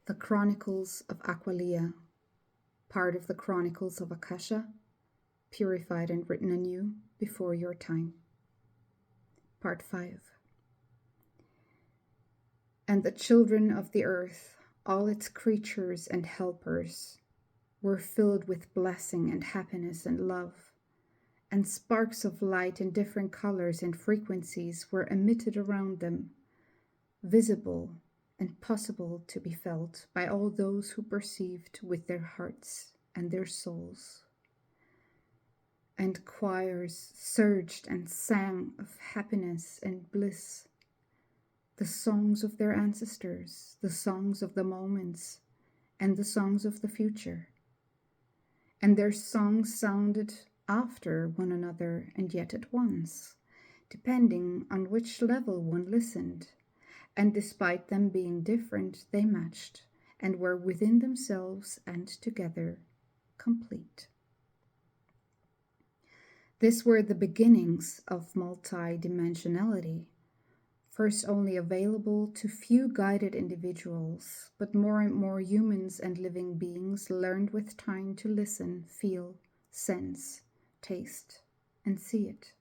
The Chronicles of Aqualìa, part of the Chronicles of Aquasha, purified and written anew before your time. Part 5. And the children of the earth, all its creatures and helpers, were filled with blessing and happiness and love, and sparks of light in different colors and frequencies were emitted around them, visible and possible to be felt by all those who perceived with their hearts and their souls. And choirs surged and sang of happiness and bliss, the songs of their ancestors, the songs of the moments, and the songs of the future. And their songs sounded after one another and yet at once, depending on which level one listened. And despite them being different, they matched and were within themselves and together complete. These were the beginnings of multidimensionality, first only available to few guided individuals, but more and more humans and living beings learned with time to listen, feel, sense, taste, and see it.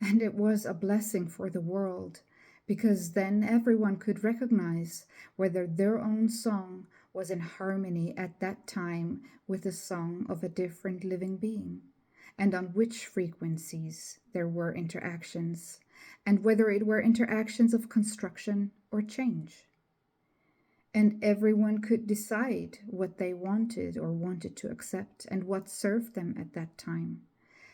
And it was a blessing for the world, because then everyone could recognize whether their own song was in harmony at that time with the song of a different living being, and on which frequencies there were interactions, and whether it were interactions of construction or change. And everyone could decide what they wanted or wanted to accept and what served them at that time.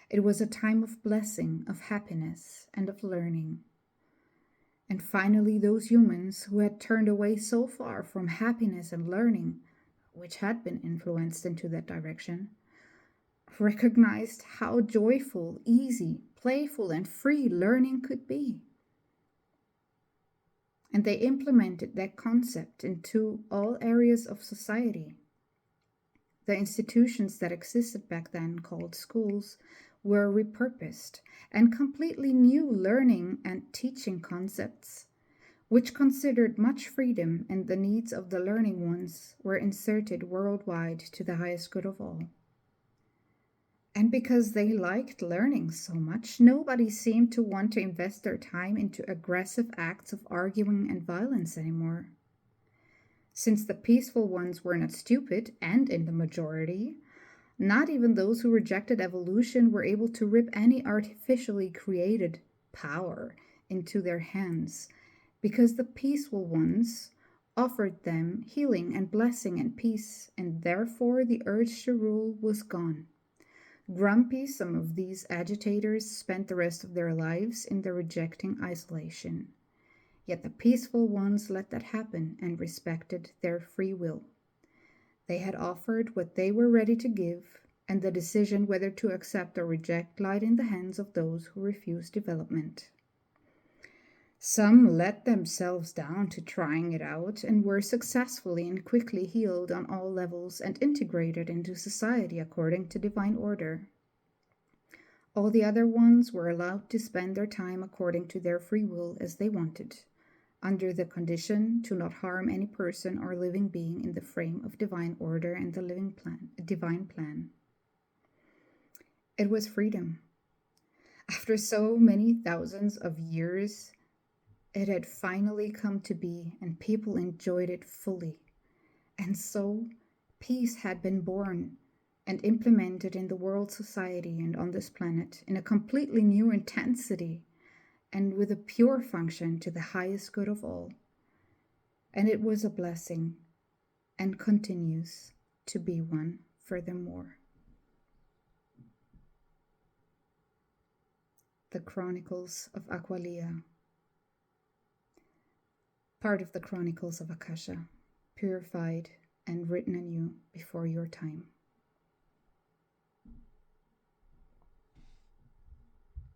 It was a time of blessing, of happiness, and of learning. And finally, those humans who had turned away so far from happiness and learning, which had been influenced into that direction, recognized how joyful, easy, playful, and free learning could be. And they implemented that concept into all areas of society. The institutions that existed back then, called schools, were repurposed, and completely new learning and teaching concepts, which considered much freedom and the needs of the learning ones, were inserted worldwide to the highest good of all. And because they liked learning so much, nobody seemed to want to invest their time into aggressive acts of arguing and violence anymore. Since the peaceful ones were not stupid and in the majority, not even those who rejected evolution were able to rip any artificially created power into their hands, because the peaceful ones offered them healing and blessing and peace, and therefore the urge to rule was gone. Grumpy, some of these agitators spent the rest of their lives in the rejecting isolation. Yet the peaceful ones let that happen and respected their free will. They had offered what they were ready to give, and the decision whether to accept or reject lied in the hands of those who refused development. Some let themselves down to trying it out and were successfully and quickly healed on all levels and integrated into society according to divine order. All the other ones were allowed to spend their time according to their free will as they wanted, under the condition to not harm any person or living being in the frame of divine order and the divine plan. It was freedom. After so many thousands of years, it had finally come to be, and people enjoyed it fully. And so, peace had been born and implemented in the world society and on this planet in a completely new intensity and with a pure function to the highest good of all. And it was a blessing and continues to be one furthermore. The Chronicles of Aqualìa, part of the Chronicles of Akasha, purified and written anew before your time.